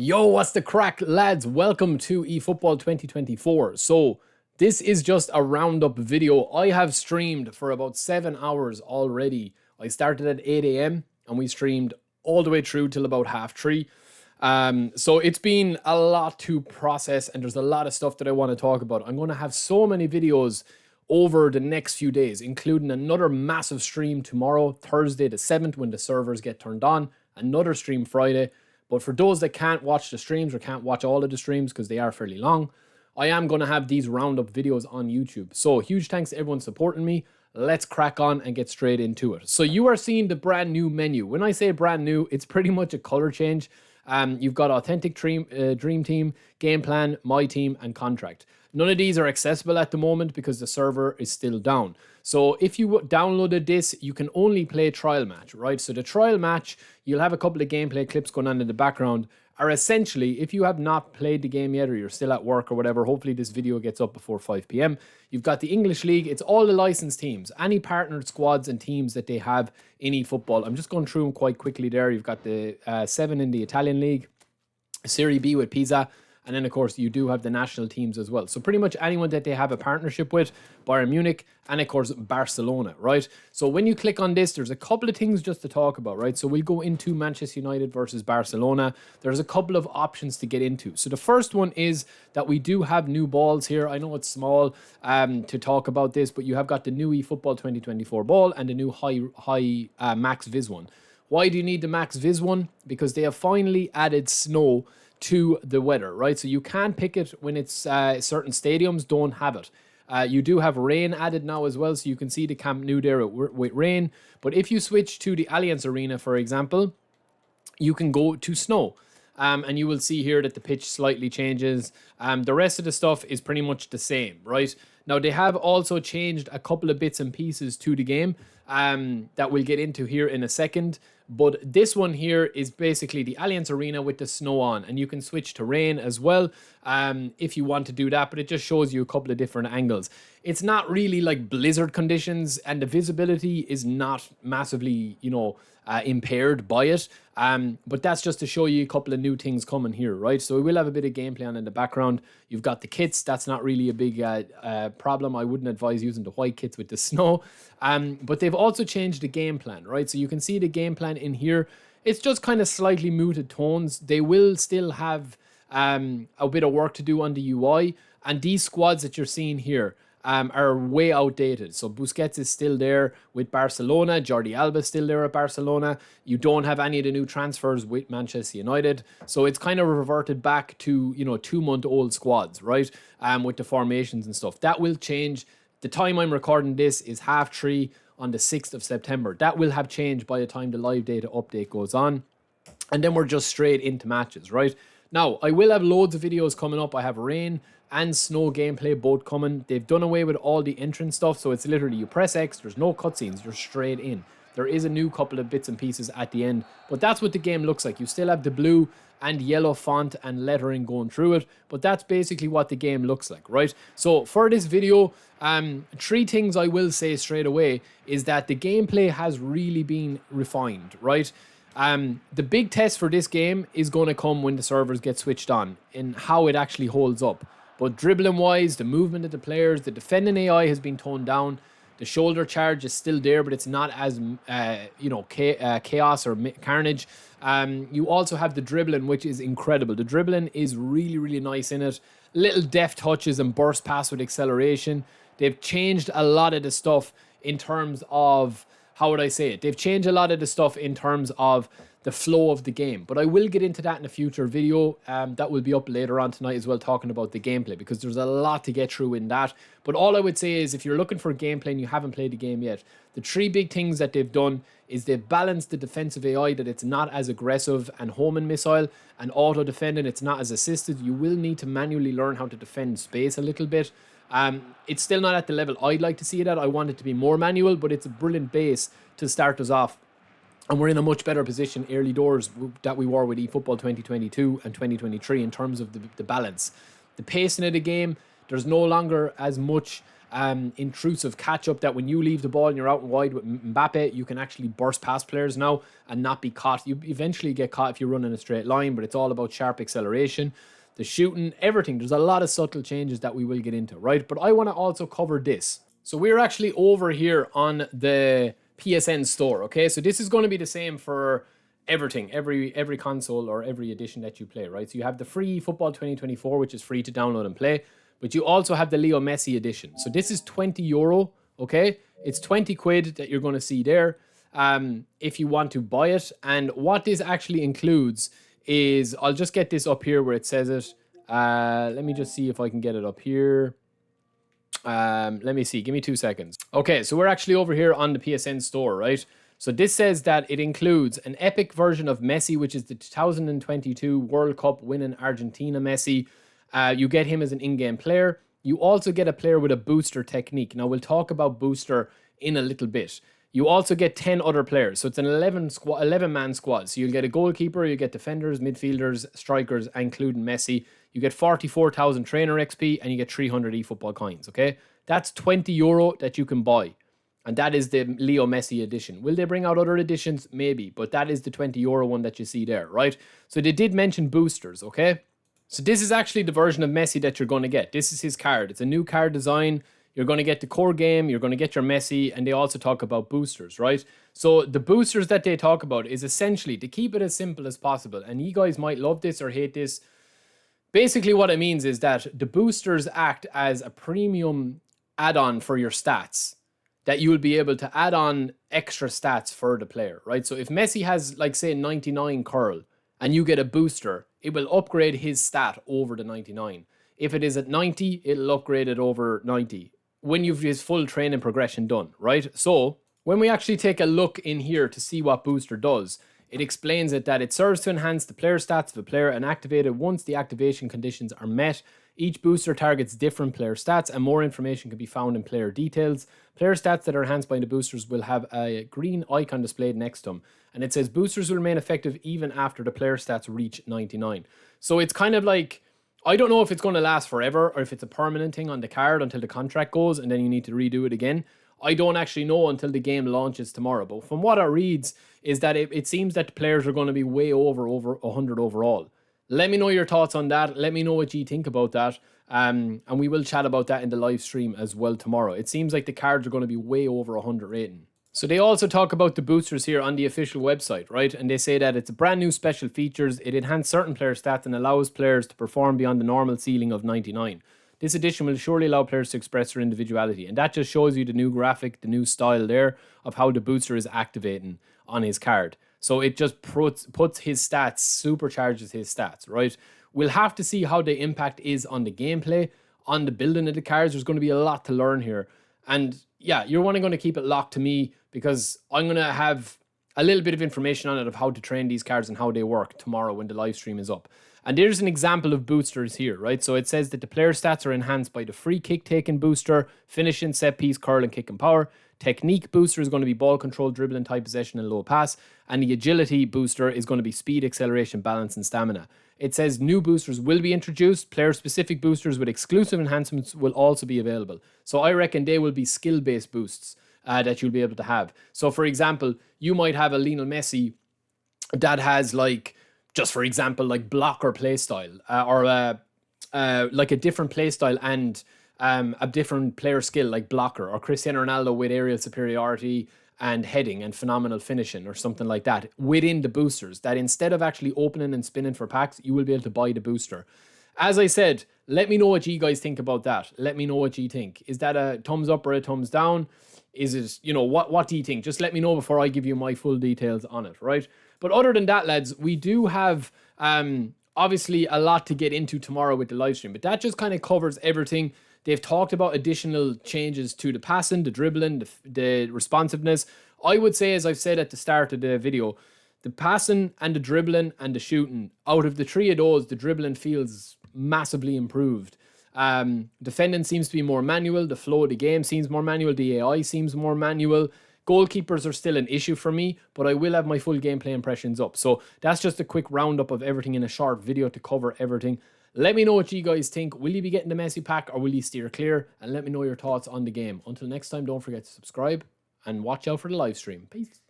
Yo, what's the crack, lads? Welcome to eFootball 2024. So, this is just a roundup video. I have streamed for about 7 hours already. I started at 8 a.m. and we streamed all the way through till about 3:30. So, it's been a lot to process and there's a lot of stuff that I want to talk about. I'm going to have so many videos over the next few days, including another massive stream tomorrow, Thursday the 7th, when the servers get turned on, another stream Friday. But for those that can't watch the streams or can't watch all of the streams because they are fairly long, I am going to have these roundup videos on YouTube. So huge thanks to everyone supporting me. Let's crack on and get straight into it. So you are seeing the brand new menu. When I say brand new, it's pretty much a color change. You've got Authentic Dream Team, Game Plan, My Team, and Contract. None of these are accessible at the moment because the server is still down. So if you downloaded this, you can only play trial match, right? So the trial match, you'll have a couple of gameplay clips going on in the background, are essentially, if you have not played the game yet or you're still at work or whatever, hopefully this video gets up before 5 p.m. You've got the English League. It's all the licensed teams, any partnered squads and teams that they have in eFootball. I'm just going through them quite quickly there. You've got the 7 in the Italian League, Serie B with Pisa, and then, of course, you do have the national teams as well. So pretty much anyone that they have a partnership with, Bayern Munich, and, of course, Barcelona, right? So when you click on this, there's a couple of things just to talk about, right? So we'll go into Manchester United versus Barcelona. There's a couple of options to get into. So the first one is that we do have new balls here. I know it's small to talk about this, but you have got the new eFootball 2024 ball and the new high Max Viz one. Why do you need the Max Viz one? Because they have finally added snow to the weather, right? So you can pick it when it's certain stadiums don't have it. You do have rain added now as well, so you can see the Camp Nou there with rain. But if you switch to the Allianz Arena, for example, you can go to snow. And you will see here that the pitch slightly changes. The rest of the stuff is pretty much the same, right? Now, they have also changed a couple of bits and pieces to the game that we'll get into here in a second. But this one here is basically the Allianz Arena with the snow on. And you can switch to rain as well if you want to do that. But it just shows you a couple of different angles. It's not really like blizzard conditions. And the visibility is not massively, impaired by it. But that's just to show you a couple of new things coming here, right? So we will have a bit of gameplay on in the background. You've got the kits. That's not really a big problem. I wouldn't advise using the white kits with the snow. But they've also changed the game plan, right? So you can see the game plan in here. It's just kind of slightly muted tones. They will still have a bit of work to do on the UI. And these squads that you're seeing here are way outdated. So Busquets is still there with Barcelona. Jordi Alba is still there at Barcelona. You don't have any of the new transfers with Manchester United. So it's kind of reverted back to, 2-month-old squads, right? With the formations and stuff. That will change. The time I'm recording this is 3:30 on the 6th of September. That will have changed by the time the live data update goes on. And then we're just straight into matches, right? Now, I will have loads of videos coming up. I have rain and snow gameplay both coming. They've done away with all the entrance stuff, so it's literally you press X, there's no cutscenes, you're straight in. There is a new couple of bits and pieces at the end, but that's what the game looks like. You still have the blue and yellow font and lettering going through it, but that's basically what the game looks like, right? So for this video, 3 things I will say straight away is that the gameplay has really been refined, right? The big test for this game is going to come when the servers get switched on and how it actually holds up. But dribbling wise, the movement of the players, the defending AI has been toned down. The shoulder charge is still there, but it's not as, chaos or carnage. You also have the dribbling, which is incredible. The dribbling is really, really nice in it. Little deft touches and burst pass with acceleration. They've changed a lot of the stuff in terms of, how would I say it? They've changed a lot of the stuff in terms of the flow of the game. But I will get into that in a future video. That will be up later on tonight as well, talking about the gameplay, because there's a lot to get through in that. But all I would say is if you're looking for gameplay and you haven't played the game yet, the 3 big things that they've done is they've balanced the defensive AI, that it's not as aggressive and home and missile, and auto defending, it's not as assisted. You will need to manually learn how to defend space a little bit. It's still not at the level I'd like to see it at. I want it to be more manual, but it's a brilliant base to start us off. And we're in a much better position early doors that we were with eFootball 2022 and 2023 in terms of the balance. The pacing of the game, there's no longer as much intrusive catch-up, that when you leave the ball and you're out and wide with Mbappe, you can actually burst past players now and not be caught. You eventually get caught if you run in a straight line, but it's all about sharp acceleration, the shooting, everything. There's a lot of subtle changes that we will get into, right? But I want to also cover this. So we're actually over here on the PSN store, okay? So this is going to be the same for everything, every console or every edition that you play, right? So you have the free Football 2024, which is free to download and play, but you also have the Leo Messi edition. So this is €20, okay? It's 20 quid that you're going to see there if you want to buy it. And what this actually includes is, I'll just get this up here where it says it. Let me just see if I can get it up here. Let me see. Give me 2 seconds. Okay, so we're actually over here on the PSN store, right? So this says that it includes an epic version of Messi, which is the 2022 World Cup winning Argentina Messi. You get him as an in-game player. You also get a player with a booster technique. Now, we'll talk about booster in a little bit. You also get 10 other players. So it's an 11-man squad. So you'll get a goalkeeper, you get defenders, midfielders, strikers, including Messi. You get 44,000 trainer XP and you get 300 eFootball coins, okay? That's €20 that you can buy. And that is the Leo Messi edition. Will they bring out other editions? Maybe. But that is the €20 one that you see there, right? So they did mention boosters, okay? So this is actually the version of Messi that you're going to get. This is his card. It's a new card design. You're going to get the core game. You're going to get your Messi. And they also talk about boosters, right? So the boosters that they talk about is essentially to keep it as simple as possible. And you guys might love this or hate this. Basically what it means is that the boosters act as a premium add-on for your stats, that you will be able to add on extra stats for the player, right? So if Messi has, like, say, 99 curl and you get a booster, it will upgrade his stat over the 99. If it is at 90, it'll upgrade it over 90 when you've his full training progression done, right? So when we actually take a look in here to see what booster does, it explains it that it serves to enhance the player stats of a player and activate it once the activation conditions are met. Each booster targets different player stats, and more information can be found in player details. Player stats that are enhanced by the boosters will have a green icon displayed next to them. And it says boosters will remain effective even after the player stats reach 99. So it's kind of like, I don't know if it's going to last forever or if it's a permanent thing on the card until the contract goes and then you need to redo it again. I don't actually know until the game launches tomorrow. But from what it reads is that it seems that the players are going to be way over 100 overall. Let me know your thoughts on that. Let me know what you think about that. And we will chat about that in the live stream as well tomorrow. It seems like the cards are going to be way over 100 rating. So they also talk about the boosters here on the official website, right? And they say that it's a brand new special features. It enhances certain player stats and allows players to perform beyond the normal ceiling of 99. This edition will surely allow players to express their individuality. And that just shows you the new graphic, the new style there of how the booster is activating on his card. So it just puts his stats, supercharges his stats, right? We'll have to see how the impact is on the gameplay, on the building of the cards. There's going to be a lot to learn here. And yeah, you're only going to keep it locked to me because I'm going to have a little bit of information on it of how to train these cards and how they work tomorrow when the live stream is up. And there's an example of boosters here, right? So it says that the player stats are enhanced by the free kick taking booster, finishing, set piece, curl, and kick and power. Technique booster is going to be ball control, dribbling, tight possession, and low pass. And the agility booster is going to be speed, acceleration, balance, and stamina. It says new boosters will be introduced. Player-specific boosters with exclusive enhancements will also be available. So I reckon they will be skill-based boosts that you'll be able to have. So, for example, you might have a Lionel Messi that has, like, just for example, like blocker playstyle or like a different playstyle and a different player skill like blocker, or Cristiano Ronaldo with aerial superiority and heading and phenomenal finishing or something like that within the boosters, that instead of actually opening and spinning for packs, you will be able to buy the booster. As I said, let me know what you guys think about that. Let me know what you think. Is that a thumbs up or a thumbs down? Is it, you know, what do you think? Just let me know before I give you my full details on it, right? But other than that, lads, we do have obviously a lot to get into tomorrow with the live stream, but that just kind of covers everything. They've talked about additional changes to the passing, the dribbling, the responsiveness. I would say, as I've said at the start of the video, the passing and the dribbling and the shooting, out of the three of those, the dribbling feels massively improved. Defending seems to be more manual. The flow of the game seems more manual. The AI seems more manual. Goalkeepers are still an issue for me, but I will have my full gameplay impressions up. So that's just a quick roundup of everything in a short video to cover everything. Let me know what you guys think. Will you be getting the Messi pack or will you steer clear? And let me know your thoughts on the game. Until next time, don't forget to subscribe and watch out for the live stream. Peace.